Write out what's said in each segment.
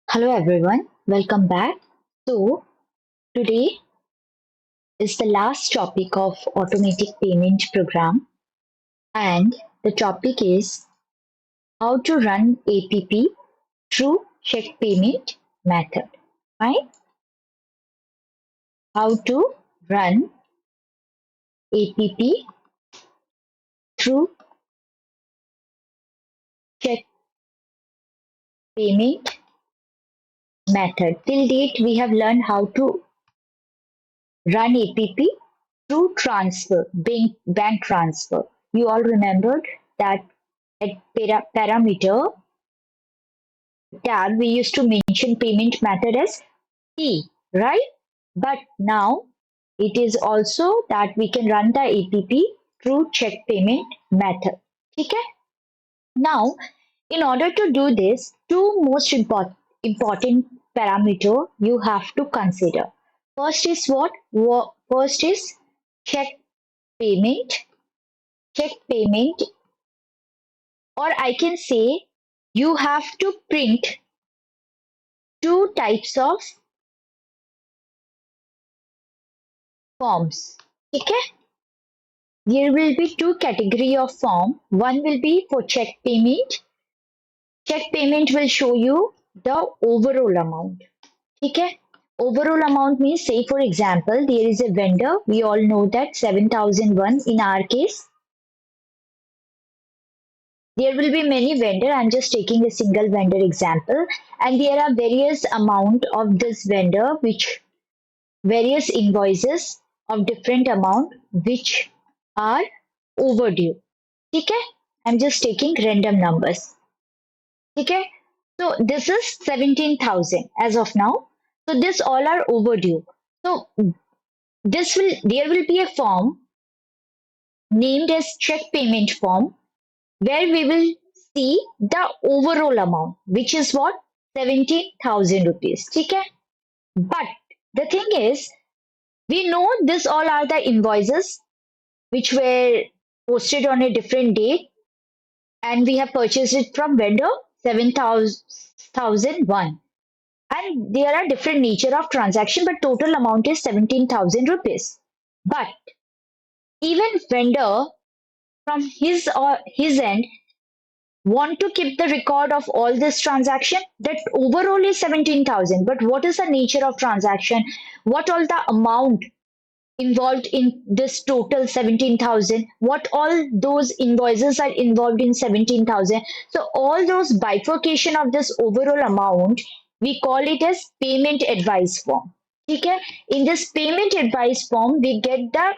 Hello everyone, welcome back. So, today is the last topic of automatic payment program, and the topic is how to run APP through check payment method. Right? How to run APP through check payment method. Till date, we have learned how to run APP through transfer, bank transfer. You all remembered that at parameter tab, we used to mention payment method as T, right? But now it is also that we can run the APP through check payment method. Okay? Now, in order to do this, two most important parameter you have to consider. First is what? First is check payment. Check payment, or I can say you have to print two types of forms. Okay? There will be two category of form. One will be for check payment. Check payment will show you the overall amount. Okay? Overall amount means, say for example, there is a vendor. We all know that 7,001 in our case. There will be many vendor. I'm just taking a single vendor example, and there are various amount of this vendor, which various invoices of different amount which are overdue. Okay? I'm just taking random numbers. Okay? So this is 17,000 as of now. So this all are overdue. So there will be a form named as check payment form where we will see the overall amount, which is what? 17,000 rupees. Okay? But the thing is, we know this all are the invoices which were posted on a different date, and we have purchased it from vendor 7,001, and there are different nature of transaction, but total amount is 17,000 rupees. But even vendor from his or his end want to keep the record of all this transaction, that overall is 17,000, but what is the nature of transaction, what all the amount involved in this total 17,000, what all those invoices are involved in 17,000. So all those bifurcation of this overall amount, we call it as payment advice form. Okay? In this payment advice form, we get the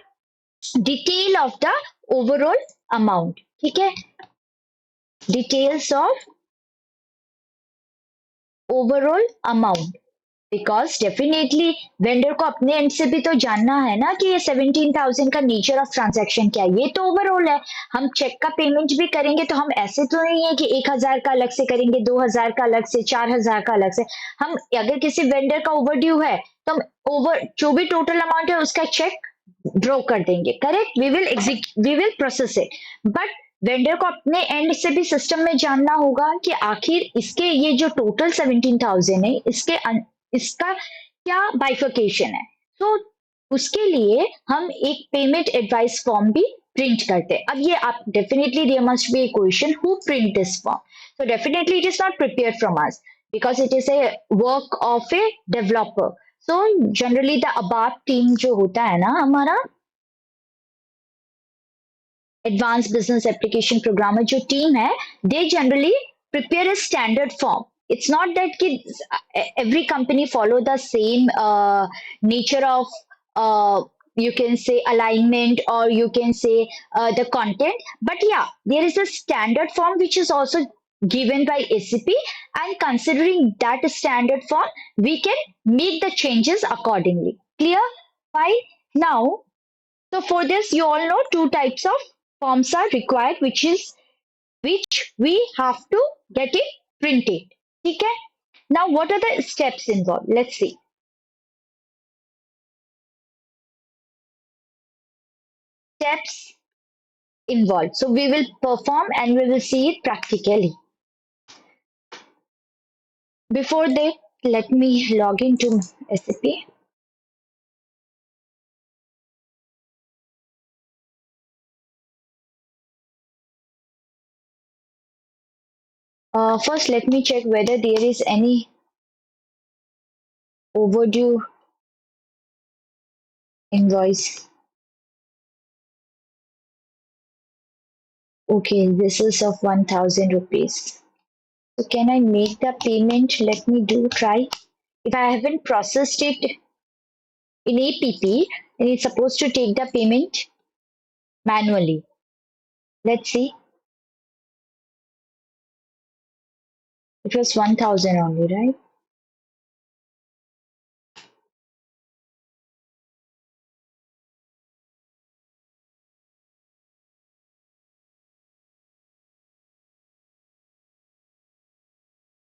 detail of the overall amount. Okay? Details of overall amount. Because definitely vendor को अपने and से भी तो जानना है ना कि ये 17,000 का नेचर ऑफ ट्रांजैक्शन क्या है। ये तो ओवरऑल है। हम चेक का पेमेंट भी करेंगे तो हम ऐसे तो नहीं है कि 1,000 का अलग से करेंगे, 2,000 का अलग से, 4,000 का अलग से। हम अगर किसी वेंडर का ओवरड्यू है तो हम ओवर जो भी टोटल अमाउंट है उसका चेक ड्रॉ कर देंगे। Correct? We will process it, but vendor को अपने एंड से भी सिस्टम में जानना होगा कि आखिर इसके ये जो टोटल 17,000 है इसका क्या बाइफिकेशन है। तो उसके लिए हम एक पेमेंट एडवाइस फॉर्म भी प्रिंट करते हैं। अब ये आप definitely there must be a question, who print this form? So definitely it is not prepared from us because it is a work of a developer. So generally the ABAP team जो होता है ना हमारा advanced business application programmer जो team है, they generally prepare a standard form. It's not that every company follow the same nature of you can say alignment, or you can say the content, but yeah, there is a standard form which is also given by SAP, and considering that standard form, we can make the changes accordingly. Clear? Fine. Now, so for this, you all know two types of forms are required, which we have to get it printed. Okay? Now, what are the steps involved? Let's see. Steps involved. So we will perform and we will see it practically. Before that, let me log into SAP. First, let me check whether there is any overdue invoice. Okay, this is of 1000 rupees. So can I make the payment? Let me do try. If I haven't processed it in APP, then it's supposed to take the payment manually. Let's see. It was 1000 only, right?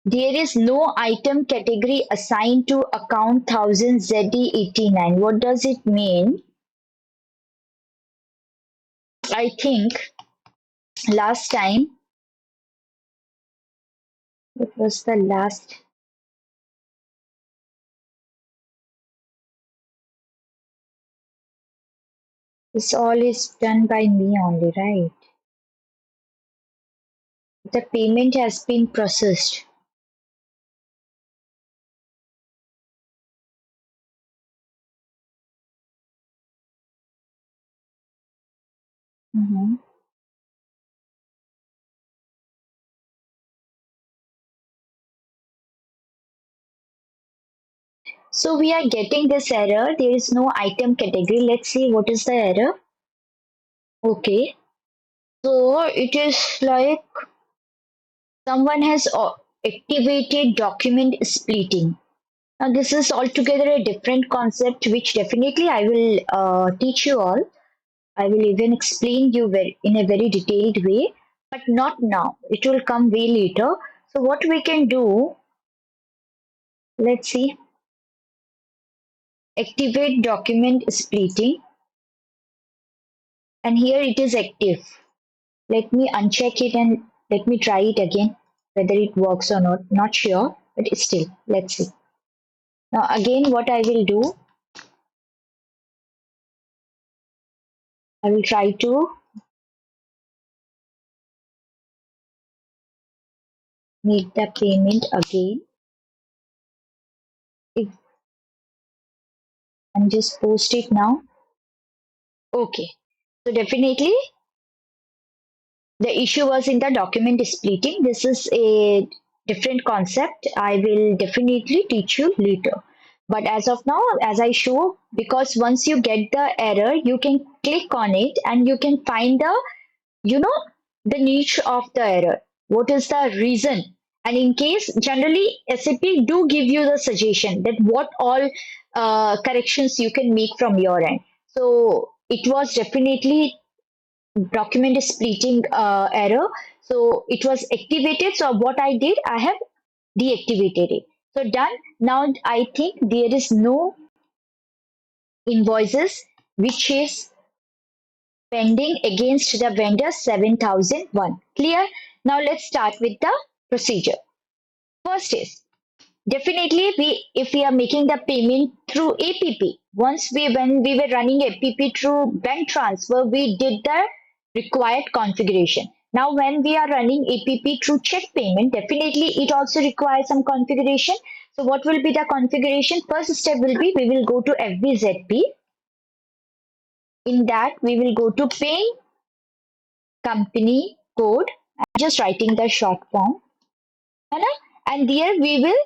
There is no item category assigned to account 1000 ZD89. What does it mean? I think last time, what was the last? This all is done by me only, right? The payment has been processed. Mhm. So we are getting this error. There is no item category. Let's see what is the error. Okay. So it is like someone has activated document splitting. Now this is altogether a different concept, which definitely I will teach you all. I will even explain you in a very detailed way, but not now. It will come way later. So what we can do, let's see, activate document splitting, and here it is active. Let me uncheck it and let me try it again, whether it works or not. Not sure, but still, let's see. Now again, what I will do, I will try to make the payment again. If and just post it now. Okay. So definitely the issue was in the document splitting. This is a different concept. I will definitely teach you later. But as of now, as I show, because once you get the error, you can click on it and you can find the, you know, the niche of the error. What is the reason? And in case, generally, SAP do give you the suggestion that what all corrections you can make from your end. So it was definitely document splitting error. So it was activated. So what I did, I have deactivated it. So done. Now I think there is no invoices which is pending against the vendor 7001. Clear? Now let's start with the procedure. First is definitely we if we are making the payment through APP. Once we when we were running APP through bank transfer, we did the required configuration. Now when we are running APP through check payment, definitely it also requires some configuration. So what will be the configuration? First step will be we will go to FBZP. In that we will go to paying company code. I'm just writing the short form. है ना? And there we will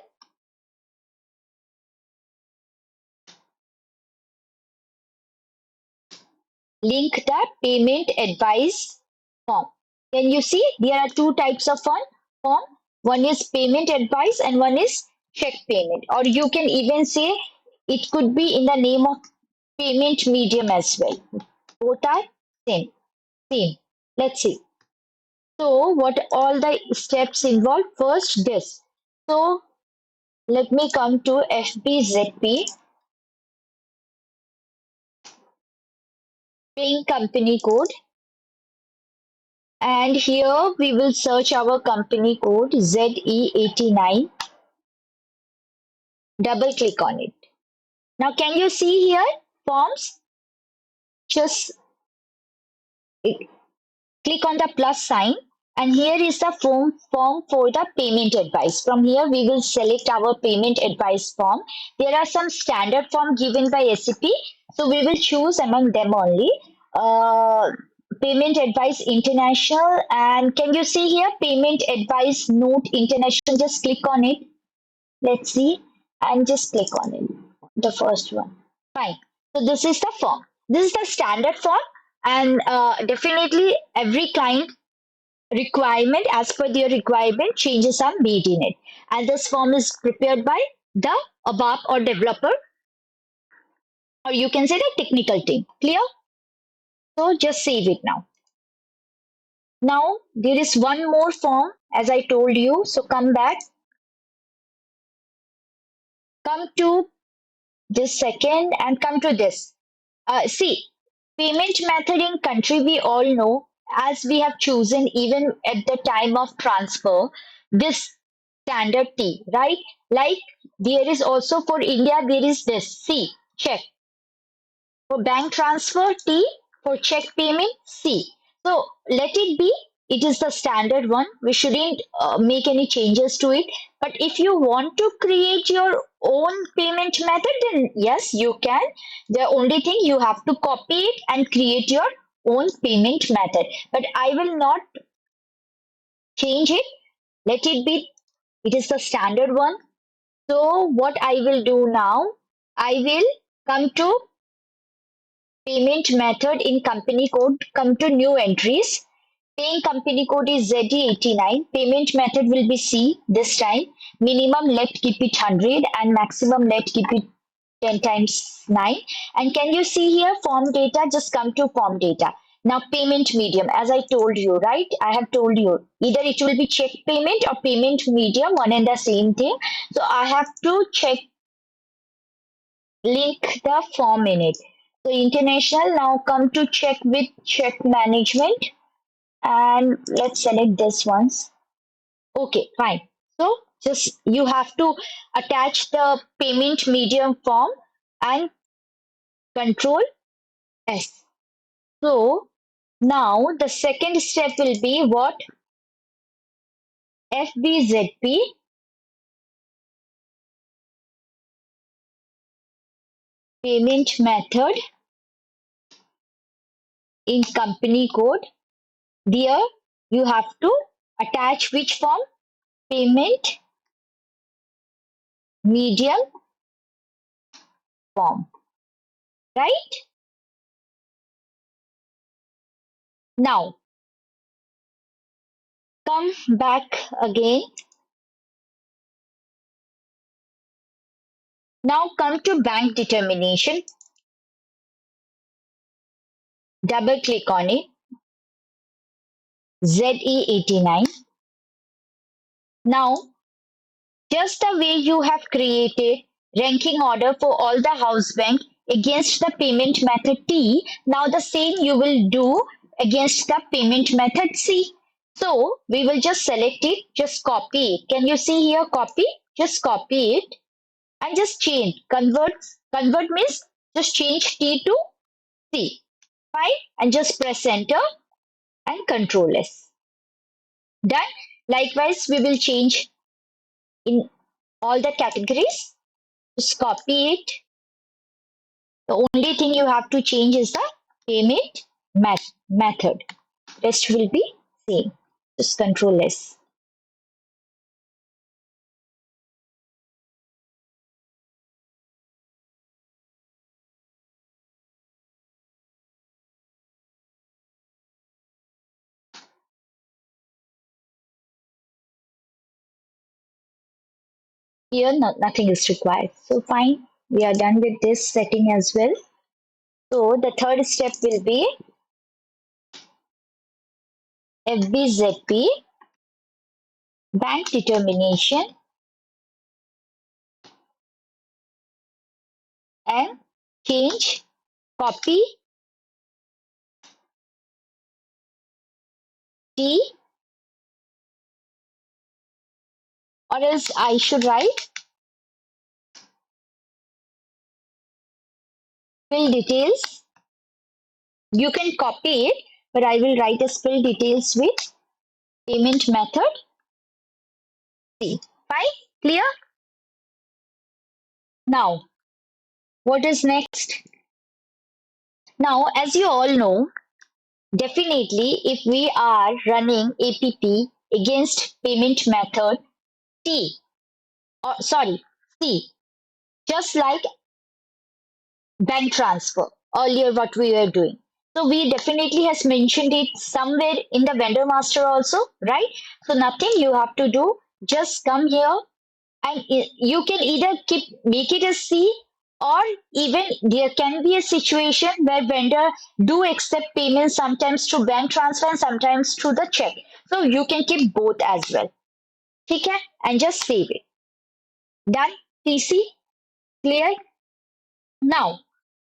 link the payment advice form. Can you see there are two types of form? One is payment advice and one is check payment. Or you can even say it could be in the name of payment medium as well. Both are same. Same. Let's see. So what all the steps involved? First this. So let me come to FBZP, paying company code. And here we will search our company code ZE89. Double click on it. Now can you see here forms? Just click on the plus sign, and here is the form for the payment advice. From here we will select our payment advice form. There are some standard form given by SAP, so we will choose among them only. Payment advice international, and can you see here payment advice note international? Just click on it. Let's see, and just click on it, the first one. Fine. So this is the form. This is the standard form, and definitely every client requirement, as per their requirement, changes are made in it. And this form is prepared by the above or developer, or you can say the technical team. Clear? So just save it now. Now there is one more form, as I told you. So come back, come to this second, and come to this. See, payment method in country we all know, as we have chosen even at the time of transfer this standard T, right? Like there is also for India there is this C, check. For bank transfer, T. For check payment, C. So let it be. It is the standard one. We shouldn't make any changes to it. But if you want to create your own payment method, then yes, you can. The only thing you have to copy it and create your own payment method. But I will not change it. Let it be. It is the standard one. So what I will do now, I will come to payment method in company code, come to new entries. Paying company code is ZD89. Payment method will be C this time. Minimum let keep it 100 and maximum let keep it 10 times 9. And can you see here form data? Just come to form data. Now payment medium, as I told you, right? I have told you either it will be check payment or payment medium, one and the same thing. So I have to check link the form in it. So international, now come to check with check management, and let's select this ones. Okay, fine. So just you have to attach the payment medium form and control S. So now the second step will be what? FBZP payment method in company code. There you have to attach which form? Payment medium form, right? Now come back again. Now come to bank determination. Double click on it. ZE89. Now just the way you have created ranking order for all the house bank against the payment method T, now the same you will do against the payment method C. So we will just select it, just copy it. Can you see here copy? Just copy it and just change. Convert means just change T to C. Fine, and just press enter and control S. Done. Likewise, we will change in all the categories. Just copy it. The only thing you have to change is the payment method. Rest will be same. Just control S. Here nothing is required. So fine. We are done with this setting as well. So the third step will be FBZP bank determination and change copy T, or else I should write Fill details. You can copy it, but I will write as fill details with payment method C. Fine? Clear? Now, what is next? Now, as you all know, definitely if we are running APP against payment method T, or sorry, C, just like bank transfer earlier what we were doing. So we definitely has mentioned it somewhere in the vendor master also, right? So nothing you have to do, just come here and you can either keep make it a C, or even there can be a situation where vendor do accept payments sometimes through bank transfer and sometimes through the check. So you can keep both as well. Okay, and just save it. Done. PC clear. Now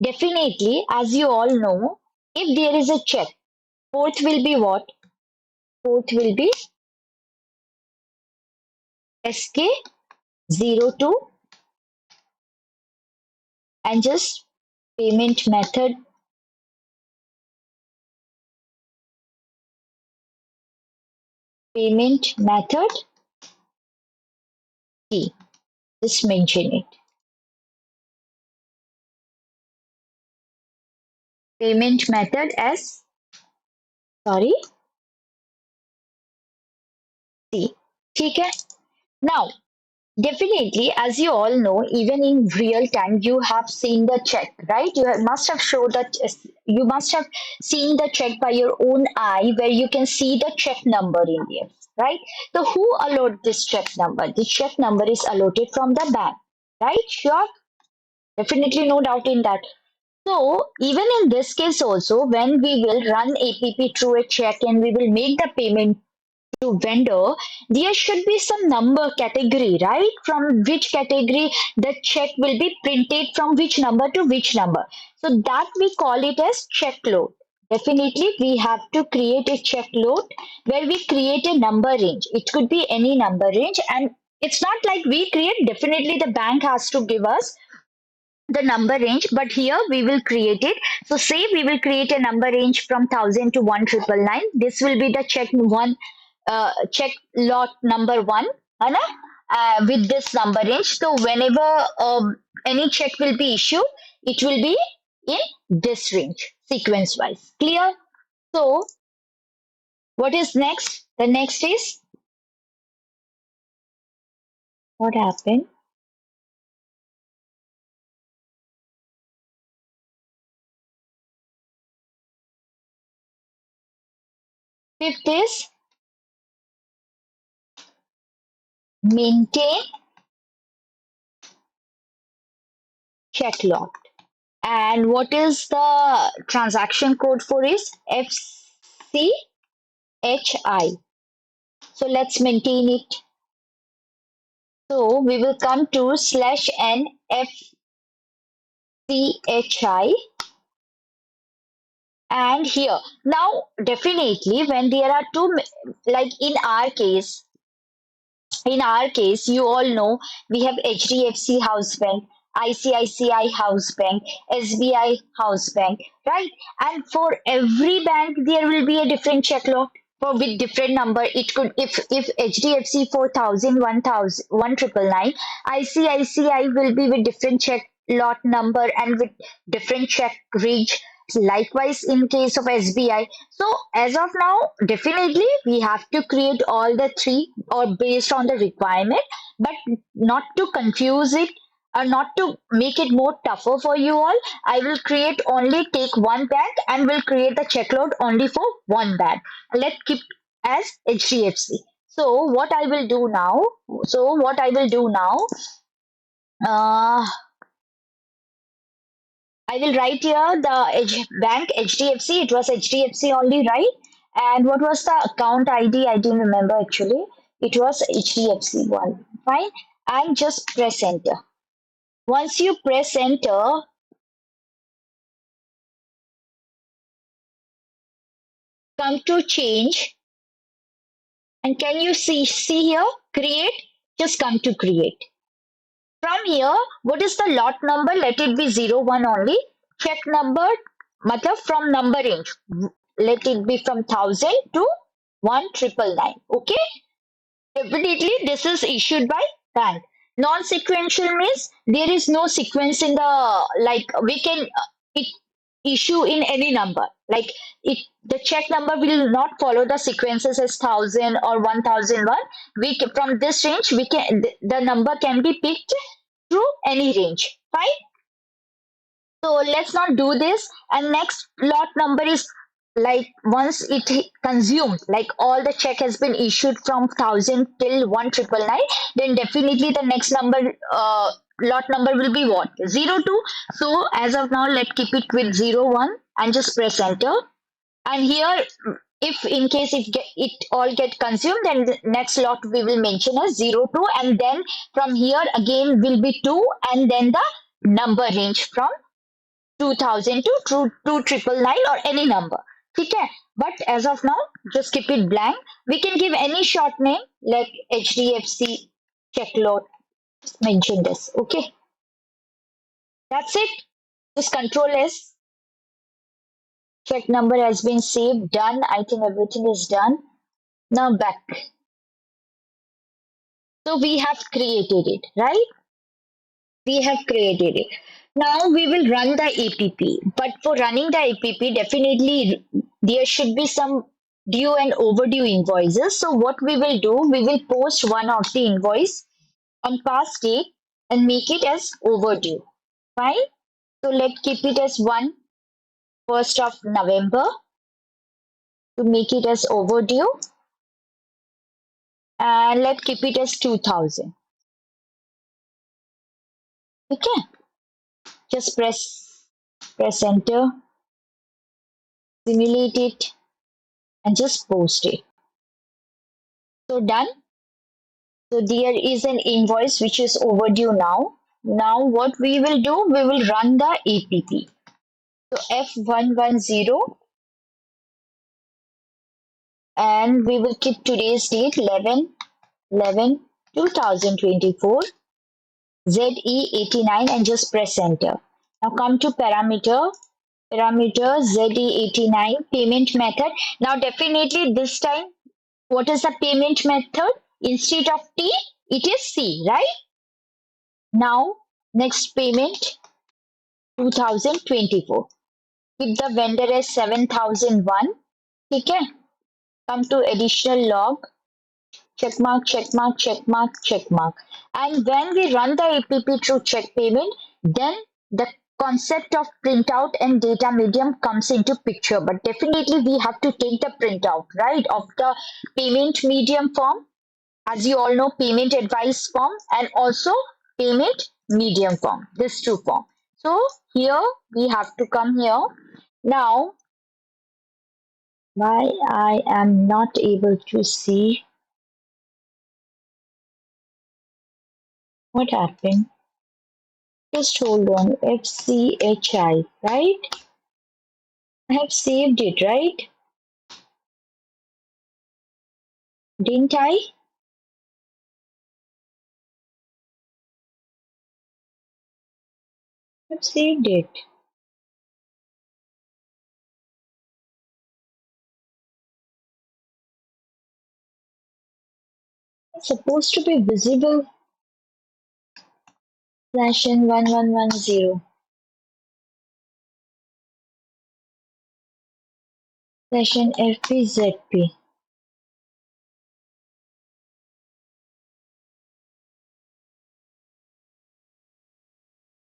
definitely, as you all know, if there is a check, fourth will be what? Fourth will be SK02 and just payment method, payment method T. Just mention it. Payment method as, sorry, C. Okay. Now, definitely, as you all know, even in real time, you have seen the check, right? Must have showed that you must have seen the check by your own eye, where you can see the check number in there, right? So, who allotted this check number? The check number is allotted from the bank, right? Sure, definitely, no doubt in that. So, even in this case also, when we will run APP through a check and we will make the payment to vendor, there should be some number category, right? From which category the check will be printed, from which number to which number. So that we call it as check load. Definitely, we have to create a check load where we create a number range. It could be any number range, and it's not like we create. Definitely, the bank has to give us the number range, but here we will create it. So say we will create a number range from 1000 to 1999. This will be the check one, check lot number one, है ना? With this number range. So whenever any check will be issued, it will be in this range, sequence wise. Clear? So what is next? The next is what happened? Fifth is maintain check lot. And what is the transaction code for is FCHI. So let's maintain it. So we will come to slash n FCHI, and here now definitely when there are two, like in our case, you all know we have HDFC House Bank, ICICI House Bank, SBI House Bank, right? And for every bank, there will be a different check lot for with different number. It could, if HDFC 4000, 1000, 1999, ICICI will be with different check lot number and with different check range. Likewise, in case of SBI. So as of now, definitely we have to create all the three or based on the requirement, but not to confuse it or not to make it more tougher for you all. I will create only take one bank and will create the check load only for one bank. Let's keep as HDFC. So what I will do now? So what I will do now? Uh, I will write here the bank HDFC. It was HDFC only, right? And what was the account ID? I didn't remember actually. It was HDFC one. Fine. And just press enter. Once you press enter, come to change. And can you see here? Create. Just come to create. From here, what is the lot number? Let it be 01 only. check number matlab from number range. Let it be from 1000 to 1999. Okay, definitely this is issued by bank. Non-sequential means there is no sequence in the, like we can it issue in any number. Like it, the check number will not follow the sequences as 1000 or 1001. From this range we can, the number can be picked through any range. Fine. So let's not do this. And next lot number is, like once it consumed, like all the check has been issued from 1000 till 1999, then definitely the next number, lot number will be what? 02. So as of now, let's keep it with 01 and just press enter. And here, if in case it all get consumed, then the next lot we will mention as 02, and then from here again will be 2, and then the number range from 2000 to 2999 or any number. ठीक है? But as of now, just keep it blank. We can give any short name like HDFC check load. Just mention this. Okay, that's it. Just control S. Check number has been saved. Done. I think everything is done. Now back. So we have created it, right? We have created it. Now we will run the app, but for running the app, definitely there should be some due and overdue invoices. So what we will do, we will post one of the invoice on past date and make it as overdue. Fine. So let's keep it as 1st of November to make it as overdue, and let's keep it as 2000. Okay. Just press enter, simulate it, and just post it. So done. So there is an invoice which is overdue now. Now what we will do, we will run the app. So F110, and we will keep today's date 11/11/2024, ZE89, and just press enter. Now come to parameter ZE89 payment method. Now definitely this time, what is the payment method? Instead of T, it is C, right? Now, next payment 2024. Keep the vendor as 7001. Okay. Come to additional log. Check mark, check mark, check mark, check mark. And when we run the app through check payment, then the concept of printout and data medium comes into picture. But definitely we have to take the printout, right, of the payment medium form, as you all know, payment advice form and also payment medium form, this two form. So here we have to come here. Now, why I am not able to see what happened? Just hold on. FCHI, right? I have saved it, right? Didn't I? I've saved it. It's supposed to be visible. /N1110 /FPZP.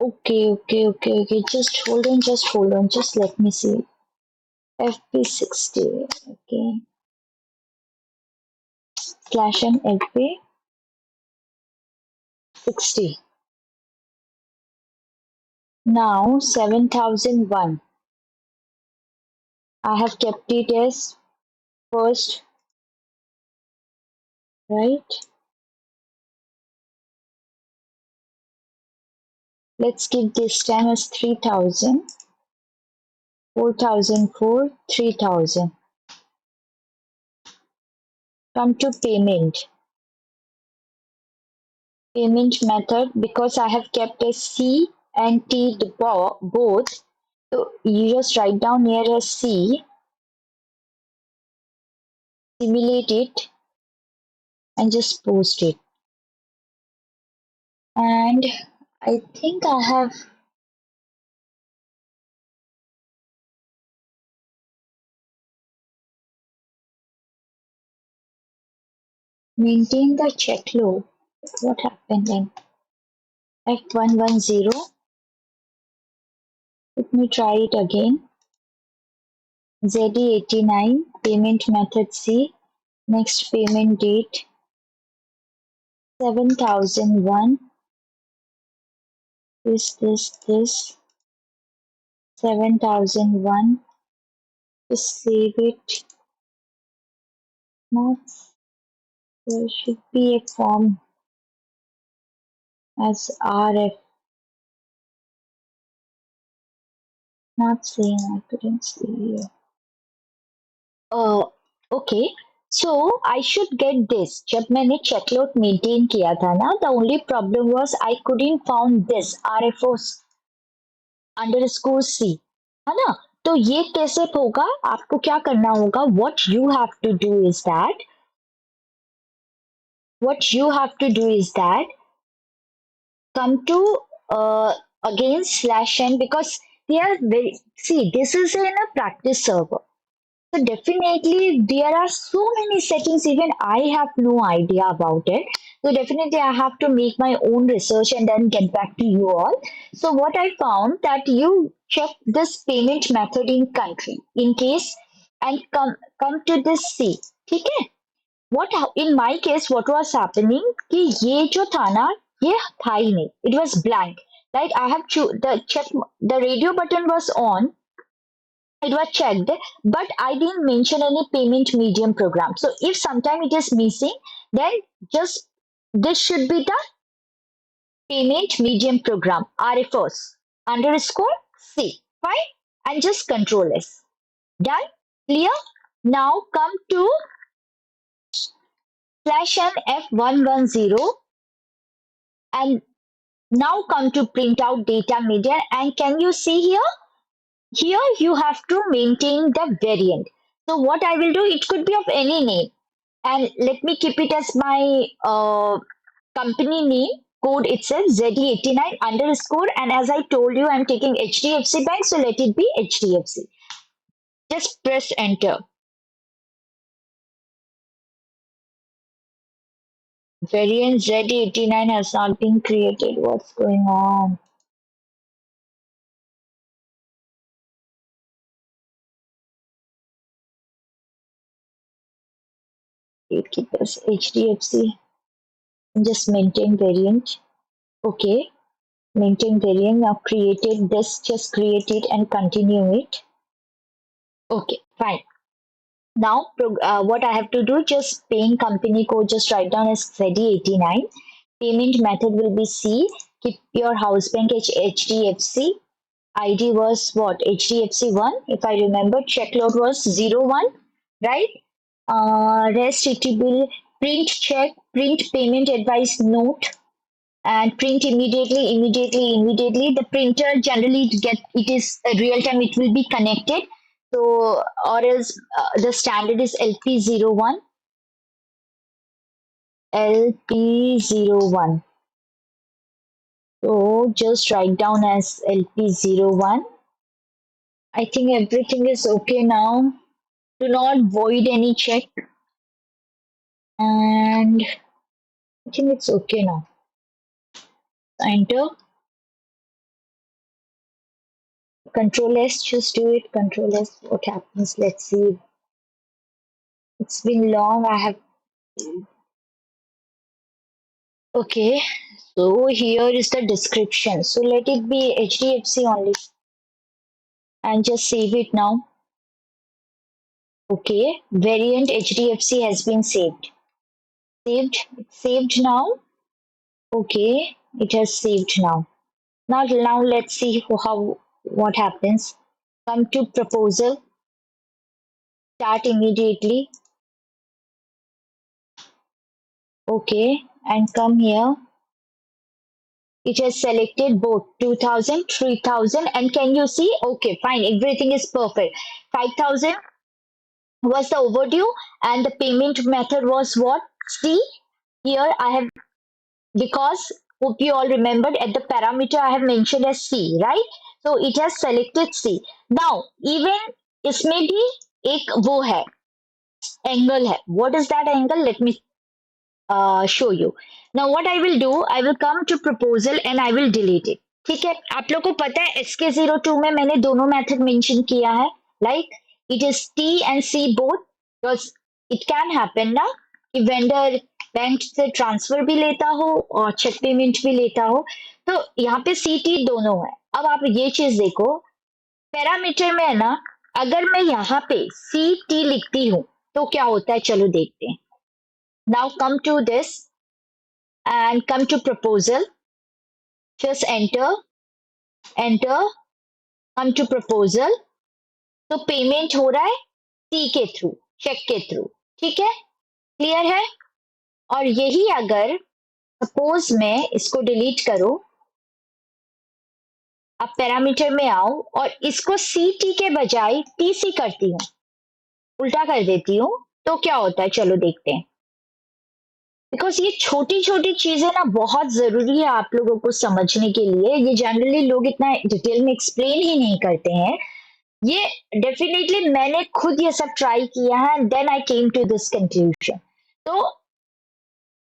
Okay. Just hold on. Just let me see. FP60. Okay. /FP60. Now 7001. I have kept it as first, right? Let's keep this time as 3000, 4004, 3000. Come to payment. Payment method, because I have kept as C and T both. So you just write down here a C, simulate it, and just post it. And I think I have maintained the check low. What happened then? F110. Let me try it again. ZD89, payment method C. Next payment date 7001. This 7001. Just save it. Not there should be a form as RF. Not saying I couldn't see here. Okay. So I should get this. जब मैंने checkout maintain किया था ना, the only problem was I couldn't found this RFO underscore C, है ना? तो ये कैसे होगा? आपको क्या करना होगा? What you have to do is that come to again slash n, because they are very, see, this is in a practice server. So definitely there are so many settings, even I have no idea about it. So definitely I have to make my own research and then get back to you all. So what I found that you check this payment method in country in case, and come to this C. ठीक है? What in my case what was happening कि ये जो था ना, ये था ही नहीं. It was blank. Like I have the radio button was on, it was checked, but I didn't mention any payment medium program. So if sometime it is missing, then just this should be the payment medium program RFOs underscore C. Fine, and just control S. Done? Clear? Now come to slash n F110, and now come to print out data media, and can you see here? Here you have to maintain the variant. So what I will do, it could be of any name, and let me keep it as my company name code itself ZD89 underscore, and as I told you I'm taking HDFC Bank, so let it be HDFC. Just press enter. Variant Z89 has not been created. What's going on? Gatekeepers HDFC. Just maintain variant. Okay. Maintain variant. Now created this. Just create it and continue it. Okay. Fine. Now, what I have to do, just paying company code, just write down as ZD89. Payment method will be C. Keep your house bank HDFC. ID was what? HDFC 1. If I remember, check load was 01, right? Rest it will print check, print payment advice note, and print immediately. The printer generally get it is real time, it will be connected. So or else the standard is LP01. LP01. So just write down as LP01. I think everything is okay now. Do not void any check, and I think it's okay now. Enter. Control S, just do it. Control S. What happens? Let's see. It's been long. I have. Okay. So here is the description. So let it be HDFC only, and just save it now. Okay. Variant HDFC has been saved. Saved now. Okay. It has saved now. Now let's see how what happens. Come to proposal. Start immediately. Okay. And come here. which has selected both 2000, 3000, and can you see? Okay, fine, everything is perfect. 5000 was the overdue, and the payment method was what? See, here I have, because hope you all remembered at the parameter I have mentioned as C, right? So it has selected C. Now, even इसमें भी एक वो है, angle है. What is that angle? Let me show you. Now what I will do, I will come to proposal and I will delete it. ठीक है, आप लोग को पता है SK02 में मैंने दोनों मेथड मेंशन किया है, like it is T and C both, because it can happen ना कि वेंडर बैंक से ट्रांसफर भी लेता हो और चेक पेमेंट भी लेता हो, तो यहाँ पे CT दोनों है. अब आप ये चीज देखो, पैरामीटर में है ना, अगर मैं यहाँ पे CT लिखती हूँ तो क्या होता है, चलो देखते हैं. Now come to this and come to proposal. Just enter, come to proposal. तो पेमेंट हो रहा है सी के थ्रू, चेक के थ्रू. ठीक है, क्लियर है. और यही अगर सपोज मैं इसको डिलीट करूं, अब पैरामीटर में आओ और इसको सी टी के बजाय टी सी करती हूँ, उल्टा कर देती हूँ, तो क्या होता है, चलो देखते हैं. बिकॉज ये छोटी छोटी चीजें ना बहुत जरूरी है आप लोगों को समझने के लिए. ये जनरली लोग इतना डिटेल में एक्सप्लेन ही नहीं करते हैं. ये डेफिनेटली मैंने खुद ये सब ट्राई किया है, then I came to this conclusion. तो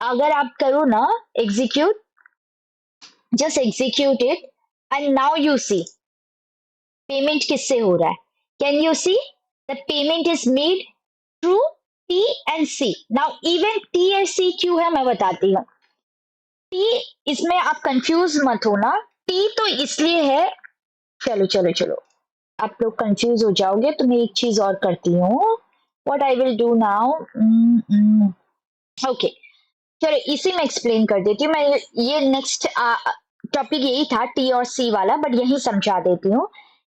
अगर आप करो ना execute, just execute it and now you see payment किससे हो रहा है. Can you see the payment is made through T and C. Now even T and C क्यों है मैं बताती हूँ. T इसमें आप कंफ्यूज मत हो ना, T तो इसलिए है, चलो चलो चलो आप लोग कंफ्यूज हो जाओगे तो मैं एक चीज और करती हूँ. What I will do now, okay चलो इसी में एक्सप्लेन कर देती हूँ मैं. ये नेक्स्ट टॉपिक यही था T और C वाला, बट यही समझा देती हूँ.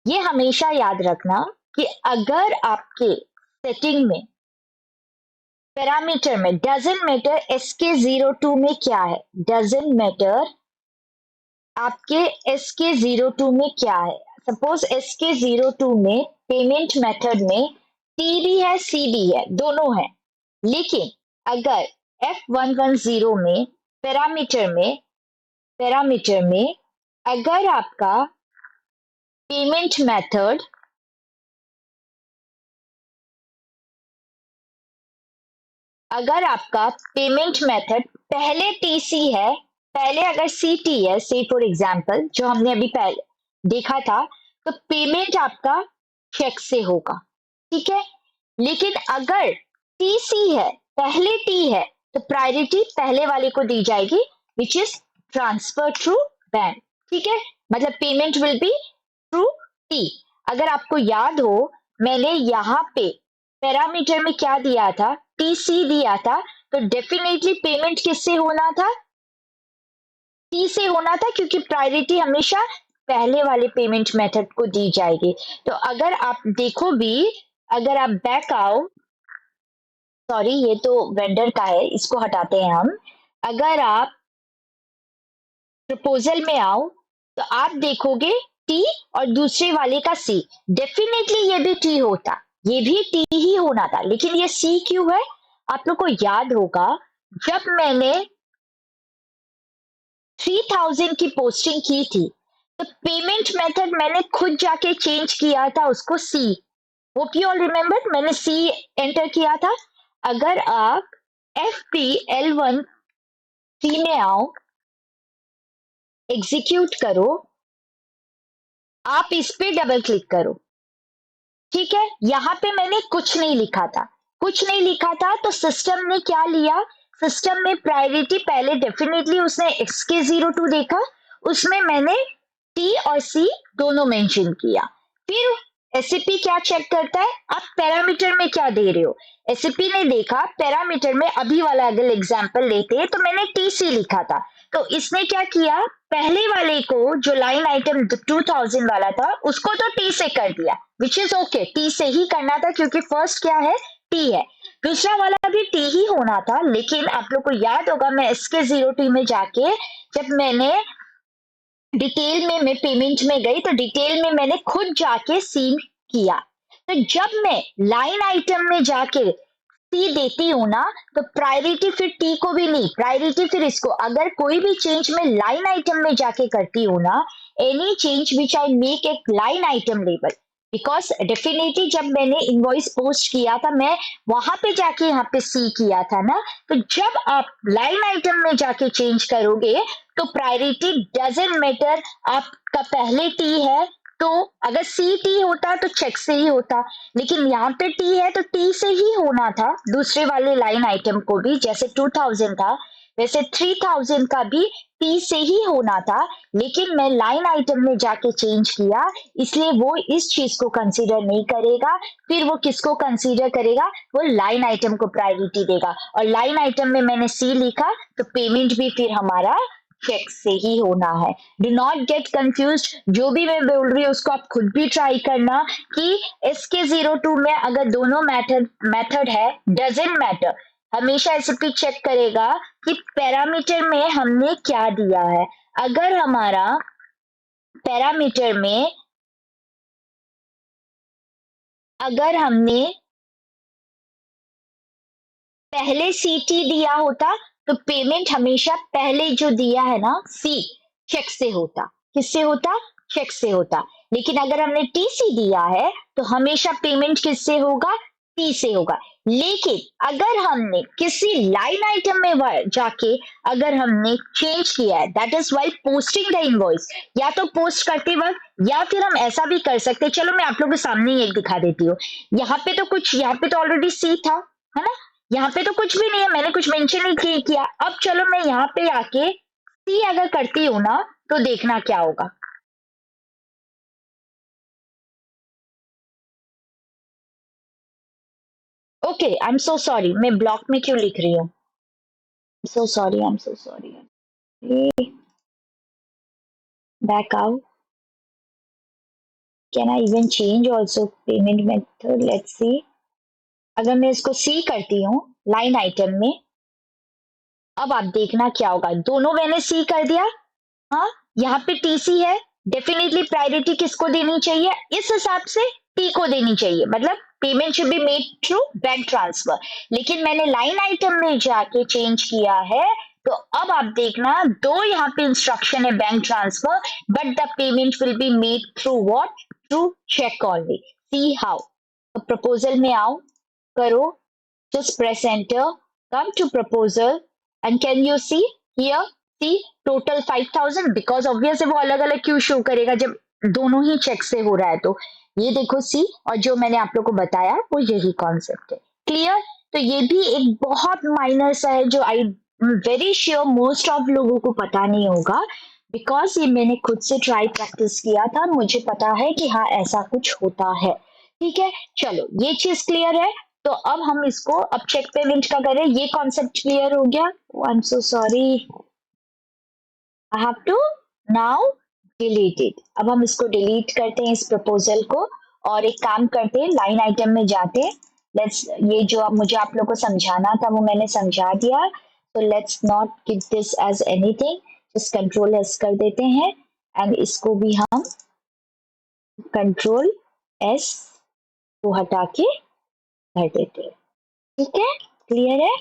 ये हमेशा याद रखना कि अगर आपके सेटिंग में पैरामीटर में डजंट मैटर SK02 में क्या है, डजंट मैटर आपके SK02 में क्या है. सपोज SK02 में पेमेंट मेथड में T भी है C भी है, दोनों है. लेकिन अगर F110 में पैरामीटर में अगर आपका पेमेंट मेथड पहले TC है, पहले अगर CT है, से फॉर एग्जांपल जो हमने अभी पहले देखा था, तो पेमेंट आपका चेक से होगा. ठीक है, लेकिन अगर TC है, पहले T है, तो प्रायोरिटी पहले वाले को दी जाएगी, which is transfer through bank. ठीक है, मतलब payment will B through T. अगर आपको याद हो मैंने यहाँ पे पैरामीटर में क्या दिया था, TC दिया था, तो डेफिनेटली पेमेंट किससे होना था, T से होना था, क्योंकि प्रायोरिटी हमेशा पहले वाले पेमेंट मेथड को दी जाएगी. तो अगर आप देखो भी, अगर आप बैक आओ, सॉरी ये तो वेंडर का है, इसको हटाते हैं हम. अगर आप प्रपोजल में आओ तो आप देखोगे T और दूसरे वाले का C. डेफिनेटली ये भी T होता, ये भी T ही होना था, लेकिन ये C क्यों है. आप लोग को याद होगा जब मैंने 3000 की पोस्टिंग की थी तो पेमेंट मेथड मैंने खुद जाके चेंज किया था उसको C. Hope you all remember, मैंने C एंटर किया था. अगर आप FPL1 3 में आओ, एग्जीक्यूट करो, आप इस पे डबल क्लिक करो. ठीक है, यहां पे मैंने कुछ नहीं लिखा था, तो सिस्टम ने क्या लिया, सिस्टम में प्रायोरिटी पहले डेफिनेटली उसने SK02 देखा, उसमें मैंने T और C दोनों मेंशन किया. फिर SAP क्या चेक करता है, आप पैरामीटर में क्या दे रहे हो. SAP ने देखा पैरामीटर में, अभी वाला अगर एग्जांपल लेते हैं तो मैंने TC लिखा था, तो इसने क्या किया, पहले वाले को जो लाइन आइटम 2000 वाला था उसको तो T से कर दिया, विच इज ओके, T से ही करना था क्योंकि फर्स्ट क्या है, T है. दूसरा वाला भी T ही होना था, लेकिन आप लोग को याद होगा मैं SK02 में जाके जब मैंने डिटेल में मैं पेमेंट में गई तो डिटेल में मैंने खुद जाके सी किया। तो जब मैं लाइन आइटम में जाके सी देती हूँ ना, तो प्रायोरिटी फिर टी को भी नहीं, प्रायोरिटी फिर इसको। अगर कोई भी चेंज मैं लाइन आइटम में जाके करती हूँ ना, any change which I make एक line item level, because definitely जब मैंने इनवॉइस पोस्ट किया था मैं वहां पे जाके यहाँ पे सी किया था ना। तो जब आप लाइन आइटम में जाके चेंज करोगे तो प्रायोरिटी डजेंट मैटर आपका पहले टी है, तो अगर सी टी होता तो चेक से ही होता, लेकिन यहाँ पे टी है तो टी से ही होना था। दूसरे वाले लाइन आइटम को भी जैसे 2000 था वैसे 3000 का भी टी से ही होना था, लेकिन मैं लाइन आइटम में जाके चेंज किया, इसलिए वो इस चीज को कंसीडर नहीं करेगा। फिर वो किसको कंसीडर करेगा, वो लाइन आइटम को प्रायोरिटी देगा। और लाइन आइटम में मैंने सी लिखा तो पेमेंट भी फिर हमारा चेक से ही होना है। डू नॉट गेट कंफ्यूज, जो भी मैं बोल रही हूँ उसको आप खुद भी ट्राई करना कि SK02 में अगर दोनों मेथड है डजेंट मैटर, हमेशा एसएपी चेक करेगा कि पैरामीटर में हमने क्या दिया है। अगर हमारा पैरामीटर में अगर हमने पहले सीटी दिया होता तो पेमेंट हमेशा पहले जो दिया है ना सी, चेक से होता। किससे होता, चेक से होता। लेकिन अगर हमने टीसी दिया है तो हमेशा पेमेंट किससे होगा, टी से होगा। लेकिन अगर हमने किसी लाइन आइटम में जाके अगर हमने चेंज किया है, that is why posting the invoice, या तो पोस्ट करते वक्त या फिर हम ऐसा भी कर सकते हैं। चलो मैं आप लोगों के सामने ही एक दिखा देती हूँ। यहाँ पे तो ऑलरेडी सी था, है ना, यहाँ पे तो कुछ भी नहीं है, मैंने कुछ मेंशन नहीं किया। अब चलो मैं यहाँ पे आके सी अगर करती हूँ ना तो देखना क्या होगा। Okay I am so sorry, मैं ब्लॉक में क्यों लिख रही हूँ, सो sorry, I am so sorry. Back out, can I even change also payment method, let's see. अगर मैं इसको सी करती हूँ लाइन आइटम में, अब आप देखना क्या होगा। दोनों मैंने सी कर दिया, हाँ, यहाँ पे टीसी है, डेफिनेटली प्रायोरिटी किसको देनी चाहिए, इस हिसाब से टी को देनी चाहिए, मतलब payment should be made through bank transfer. लेकिन मैंने लाइन आइटम में जाके चेंज किया है, तो अब आप देखना दो यहाँ पे इंस्ट्रक्शन है bank transfer, but the payment will be made through what, through cheque only. See how. Proposal में आओ, करो, just press enter, come to proposal, and can you see here, see total 5000, because obvious है वो अलग अलग क्यों show करेगा जब दोनों ही चेक से हो रहा है। तो ये देखो सी, और जो मैंने आप लोग को बताया वो यही कॉन्सेप्ट है। क्लियर। तो ये भी एक बहुत माइनर सा है जो I very sure most of लोगों को पता नहीं होगा, बिकॉज ये मैंने खुद से ट्राई प्रैक्टिस किया था, मुझे पता है कि हाँ ऐसा कुछ होता है। ठीक है, चलो ये चीज क्लियर है। तो अब हम इसको अब चेक पेमेंट का करें, ये कॉन्सेप्ट क्लियर हो गया। I am so sorry, I have to now delete it. अब हम इसको डिलीट करते हैं इस प्रपोजल को, और एक काम करते हैं लाइन आइटम में जाते हैं। लेट्स, ये जो अब मुझे आप लोग को समझाना था वो मैंने समझा दिया, तो let's not give this as anything, just control S कर देते हैं, एंड इसको भी हम कंट्रोल एस को हटा के कर देते हैं। ठीक है, क्लियर है।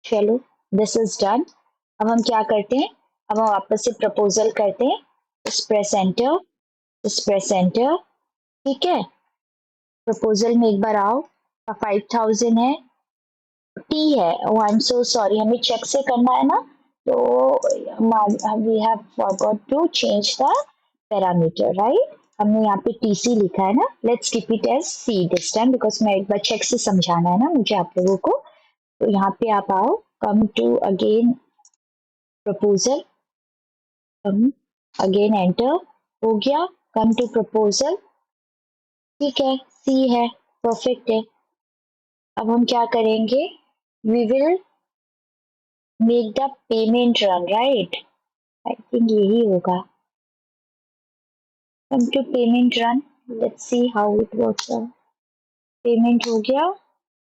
चलो, दिस इज डन। अब हम क्या करते हैं, अब हम वापस से प्रपोजल करते हैं, प्रेस एंटर, प्रेस एंटर। ठीक है, प्रपोजल में एक बार आओ, 5000 है, टी है, आई एम सो सॉरी, हमें चेक से करना है ना, तो we have forgot to change the parameter, right. हमने यहाँ पे टीसी लिखा है ना, let's keep it as C this time, because मैं एक बार चेक से समझाना है ना मुझे आप लोगों को। तो यहाँ पे आप आओ, come to again proposal, come again enter, हो गया, कम टू प्रपोजल। ठीक है, सी है, परफेक्ट है। अब हम क्या करेंगे, we will make the payment run, right, I think यही होगा। Come to payment run, let's see how it works out. Payment हो गया,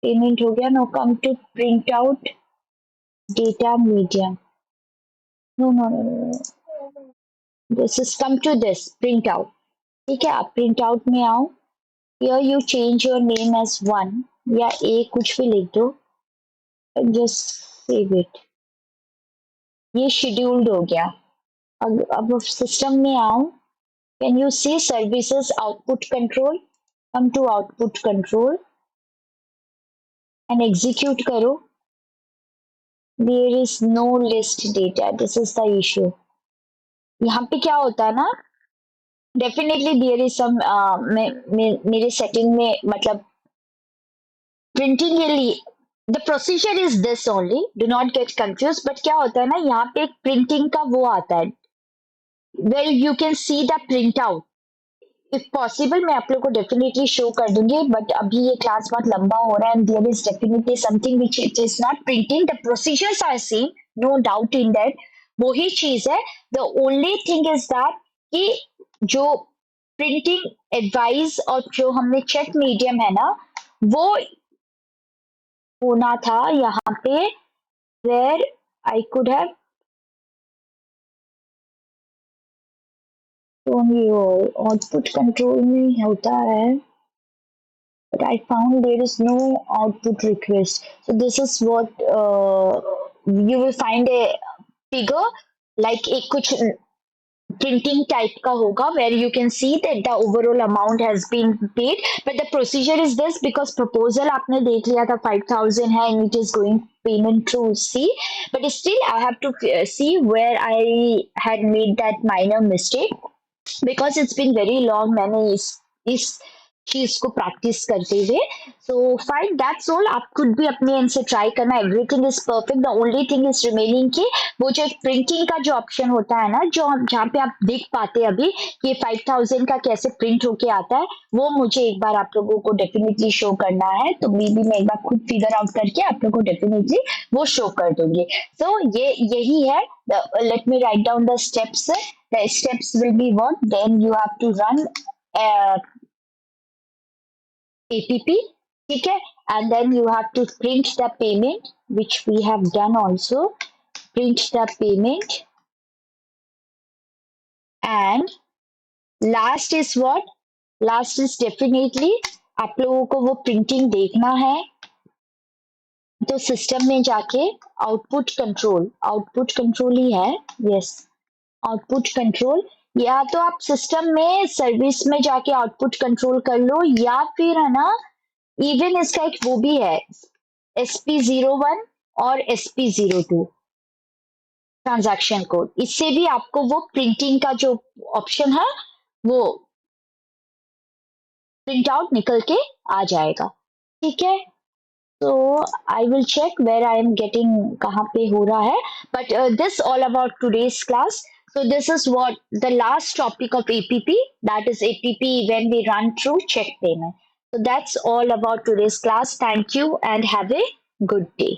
पेमेंट हो गया। No, come to print out data medium, no no no, this is come to this print out. ठीक है, आप print out में आओ। Here you change your name as one या ए कुछ भी लिख दो, जस्ट सेव इट। ये शेड्यूल्ड हो गया। अब सिस्टम में आओ। Can you see services output control? Come to output control and execute करो। There is no list data, this is the issue. यहाँ पे क्या होता है ना, डेफिनेटली देयर इज सम मेरे सेटिंग में मतलब प्रिंटिंग के लिए the procedure is this only, do not get confuse. But क्या होता है ना, यहाँ पे एक प्रिंटिंग का वो आता है, well you can see the print out. If possible मैं आप लोग को डेफिनेटली शो कर दूंगी, बट अभी ये क्लास बहुत लंबा हो रहा है and there is definitely something which it is not printing, the procedures are same, no doubt in that. वही चीज है। The only thing is that कि जो प्रिंटिंग एडवाइस और जो हमने चेक मीडियम है ना, वो होना था यहाँ पे, where I could have output control में होता है, but I found there is no output request. So this is what you will find a figure like एक कुछ printing type का होगा, where you can see that the overall amount has been paid, but the procedure is this because proposal आपने देख लिया था 5,000 है and it is going payment through C, but still I have to see where I had made that minor mistake because it's been very long मैंने इस चीज को practice करते हुए। So fine, that's all. आप खुद भी अपने एंड से ट्राई करना, everything is perfect. The only thing is remaining कि वो जो प्रिंटिंग का जो ऑप्शन होता है ना, जो जहाँ पे आप देख पाते हैं अभी कि 5,000 का कैसे प्रिंट होके आता है, वो मुझे एक बार आप लोगों को डेफिनेटली शो करना है। तो मे बी मैं एक बार खुद फिगर आउट करके आप लोगों को डेफिनेटली वो शो कर दूंगी। सो ये यही है। Let me write down the steps. The steps will be what? Then you have to run uh, app, ठीक है, and then you have to print the payment, which we have done also. Print the payment, and last is what? Last is definitely आप लोगों को वो printing देखना है, तो system में जाके आउटपुट कंट्रोल ही है, यस, आउटपुट कंट्रोल। या तो आप सिस्टम में सर्विस में जाके आउटपुट कंट्रोल कर लो, या फिर है ना, इवन इसका एक वो भी है, SP01 और SP02 ट्रांजैक्शन कोड। इससे भी आपको वो प्रिंटिंग का जो ऑप्शन है वो प्रिंट आउट निकल के आ जाएगा। ठीक है, so I will check where I am getting कहाँ पे हो रहा है, but this all about today's class. So this is what the last topic of APP, that is APP when we run through check payment. So that's all about today's class. Thank you and have a good day.